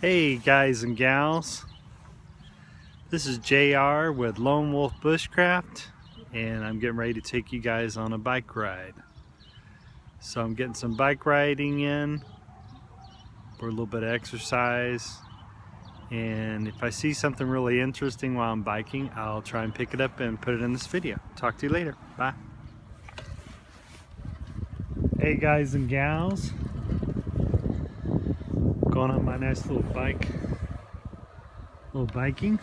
Hey guys and gals, this is JR with Lone Wolf Bushcraft, and I'm getting ready to take you guys on a bike ride. So I'm getting some bike riding in for a little bit of exercise, and if I see something really interesting while I'm biking, I'll try and pick it up and put it in this video. Talk to you later. Bye. Hey guys and gals, going on my nice little biking.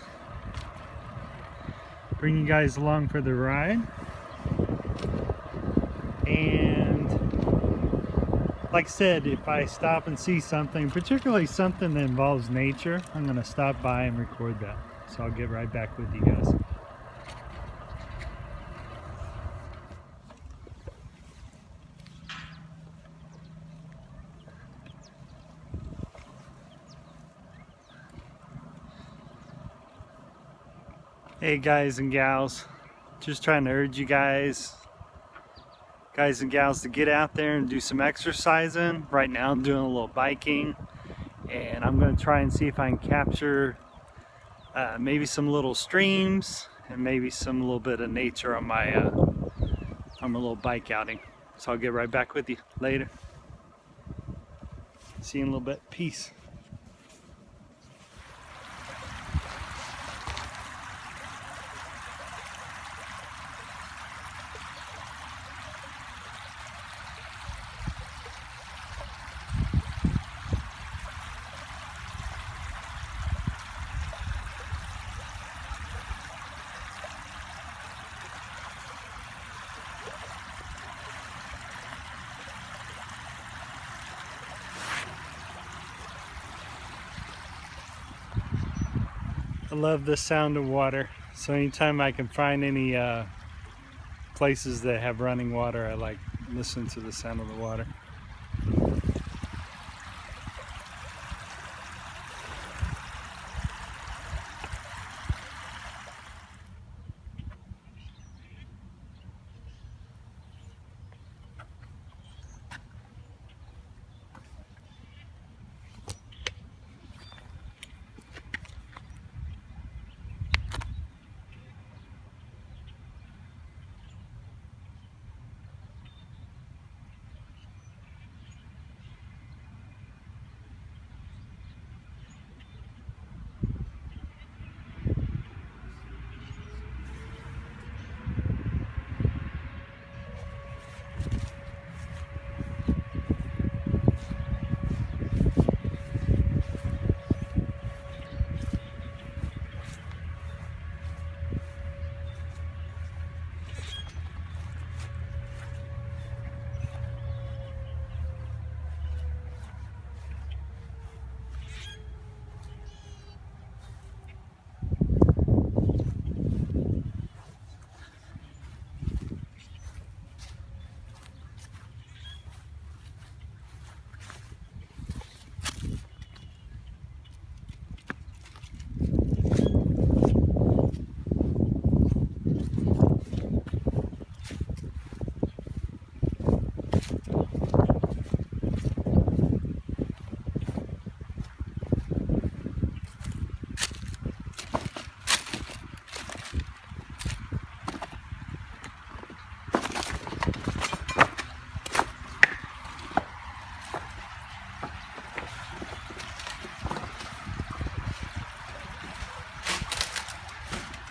Bring you guys along for the ride. And like I said, if I stop and see something, particularly something that involves nature, I'm going to stop by and record that. So I'll get right back with you guys. Hey guys and gals, just trying to urge you guys and gals to get out there and do some exercising. Right now I'm doing a little biking, and I'm going to try and see if I can capture maybe some little streams and maybe some little bit of nature on my little bike outing. So I'll get right back with you later. See you in a little bit. Peace. I love the sound of water, so anytime I can find any places that have running water, I like listening to the sound of the water.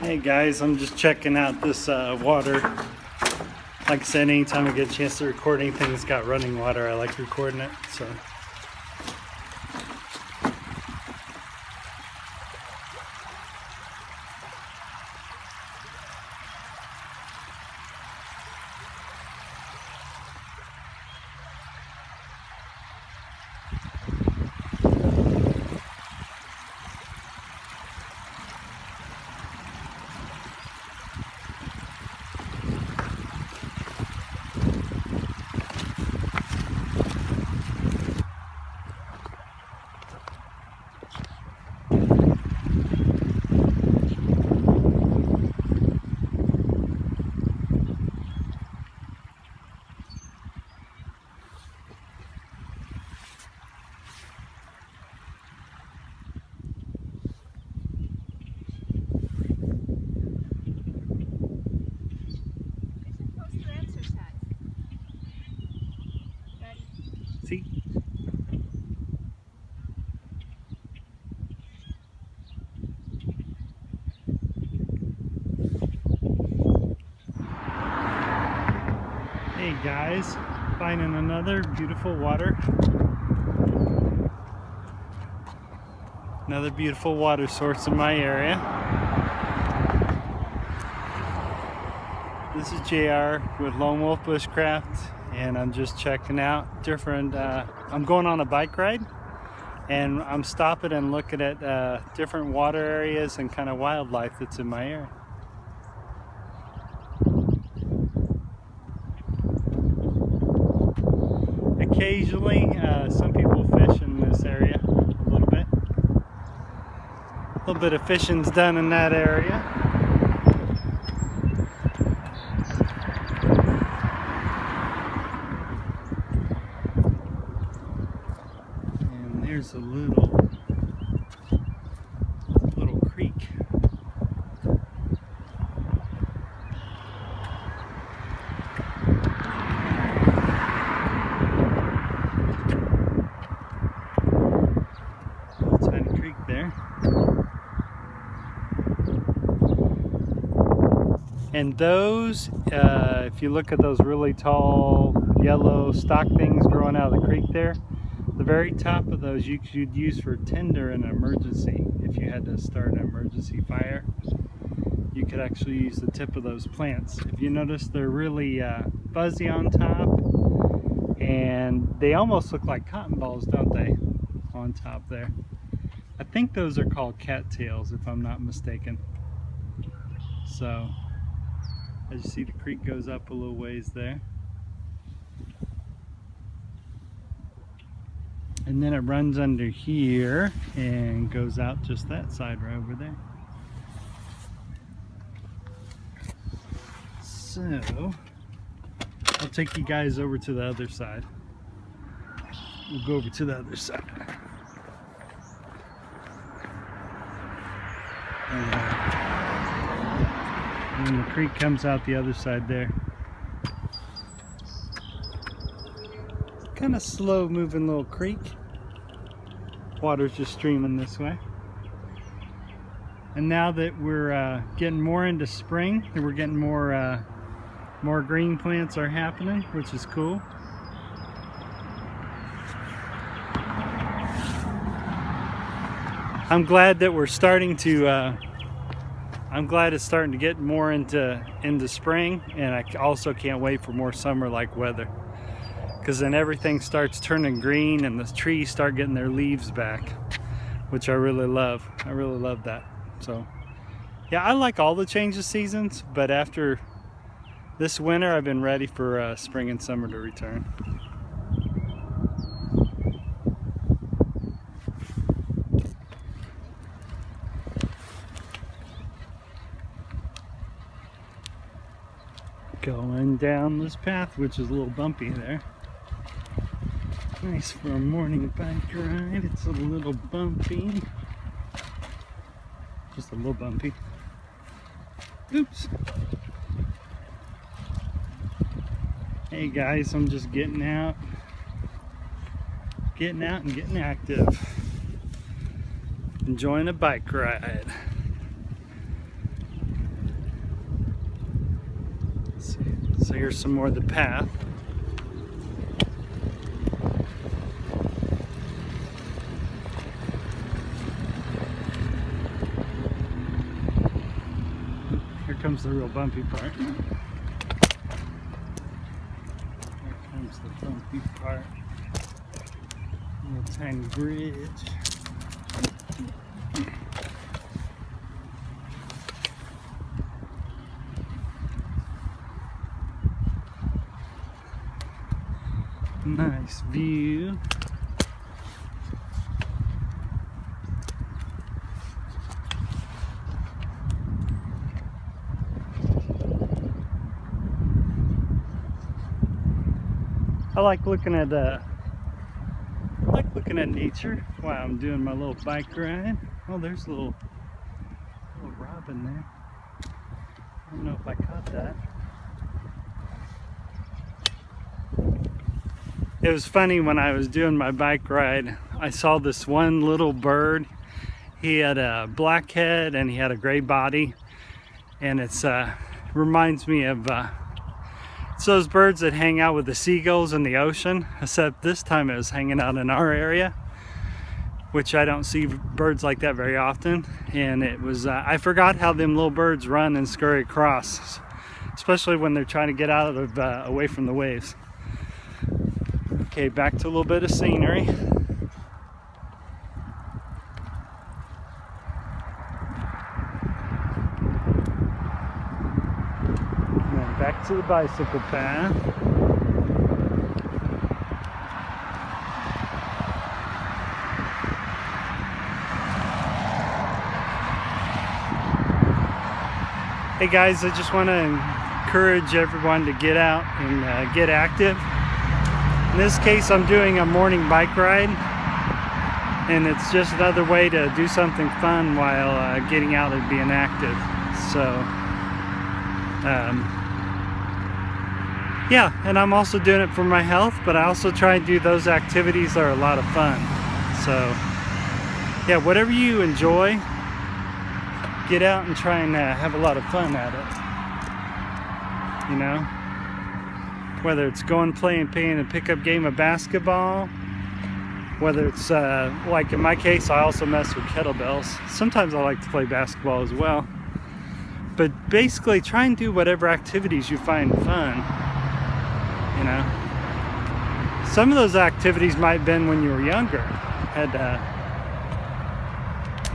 Hey guys, I'm just checking out this water. Like I said, anytime I get a chance to record anything that's got running water, I like recording it. So See? Hey guys, finding another beautiful water. Another beautiful water source in my area. This is JR with Lone Wolf Bushcraft, and I'm just checking out different, I'm going on a bike ride, and I'm stopping and looking at different water areas and kind of wildlife that's in my area. Occasionally, some people fish in this area a little bit. A little bit of fishing's done in that area. And there's a little creek. Tiny creek there. And those, if you look at those really tall yellow stock things growing out of the creek there, the very top of those you could use for tinder in an emergency. If you had to start an emergency fire, you could actually use the tip of those plants. If you notice, they're really fuzzy on top, and they almost look like cotton balls, don't they, on top there? I think those are called cattails, if I'm not mistaken. So, as you see, the creek goes up a little ways there. And then it runs under here and goes out just that side right over there. So, I'll take you guys over to the other side. We'll go over to the other side. And then the creek comes out the other side there. Kind of slow moving little creek. Water's just streaming this way. And now that we're getting more into spring, and we're getting more green plants are happening, which is cool. I'm glad that we're starting to I'm glad it's starting to get more into spring, and I also can't wait for more summer-like weather, because then everything starts turning green and the trees start getting their leaves back, which I really love. I really love that. So yeah, I like all the change of seasons, but after this winter I've been ready for spring and summer to return. Going down this path, which is a little bumpy there. Nice for a morning bike ride. It's a little bumpy. Just a little bumpy. Oops. Hey guys, I'm just getting out and getting active. Enjoying a bike ride. So here's some more of the path. Here comes the real bumpy part. Here comes the bumpy part. Little tiny bridge. Nice view. I like looking at nature while I'm doing my little bike ride. Oh, there's a little robin there. I don't know if I caught that. It was funny when I was doing my bike ride, I saw this one little bird. He had a black head and he had a gray body, and it's reminds me of it's those birds that hang out with the seagulls in the ocean, except this time it was hanging out in our area, which I don't see birds like that very often. And it was I forgot how them little birds run and scurry across, especially when they're trying to get out of away from the waves. Okay, back to a little bit of scenery. And then back to the bicycle path. Hey guys, I just want to encourage everyone to get out and get active. In this case, I'm doing a morning bike ride, and it's just another way to do something fun while getting out and being active. So, yeah, and I'm also doing it for my health, but I also try and do those activities that are a lot of fun. So, yeah, whatever you enjoy, get out and try and have a lot of fun at it. You know? Whether it's going playing a pickup game of basketball, whether it's like in my case, I also mess with kettlebells. Sometimes I like to play basketball as well. But basically, try and do whatever activities you find fun. You know, some of those activities might have been when you were younger.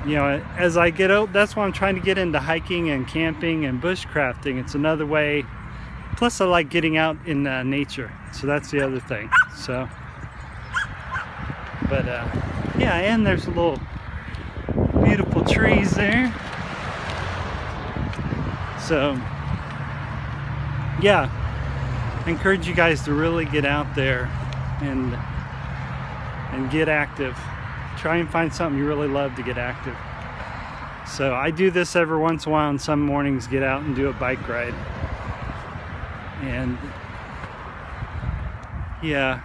You know, as I get out, that's why I'm trying to get into hiking and camping and bushcrafting. It's another way. Plus, I like getting out in nature, so that's the other thing. So, but yeah, and there's a little beautiful trees there. So, yeah, I encourage you guys to really get out there and get active. Try and find something you really love to get active. So I do this every once in a while, and some mornings get out and do a bike ride. And yeah,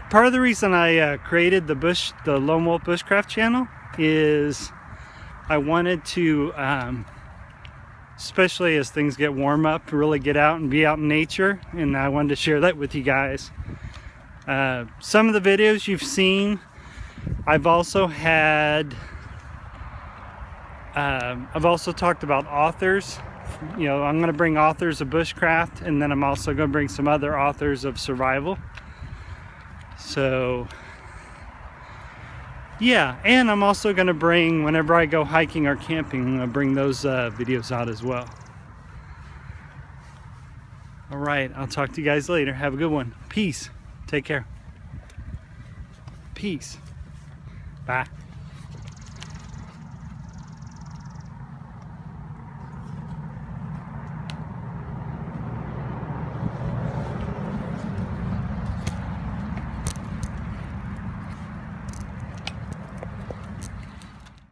part of the reason I created the Lone Wolf Bushcraft channel is I wanted to, especially as things get warm up, really get out and be out in nature, and I wanted to share that with you guys. Some of the videos you've seen, I've also talked about authors. You know, I'm going to bring authors of bushcraft, and then I'm also going to bring some other authors of survival. So, yeah, and I'm also going to bring, whenever I go hiking or camping, I'm going to bring those videos out as well. All right, I'll talk to you guys later. Have a good one. Peace. Take care. Peace. Bye.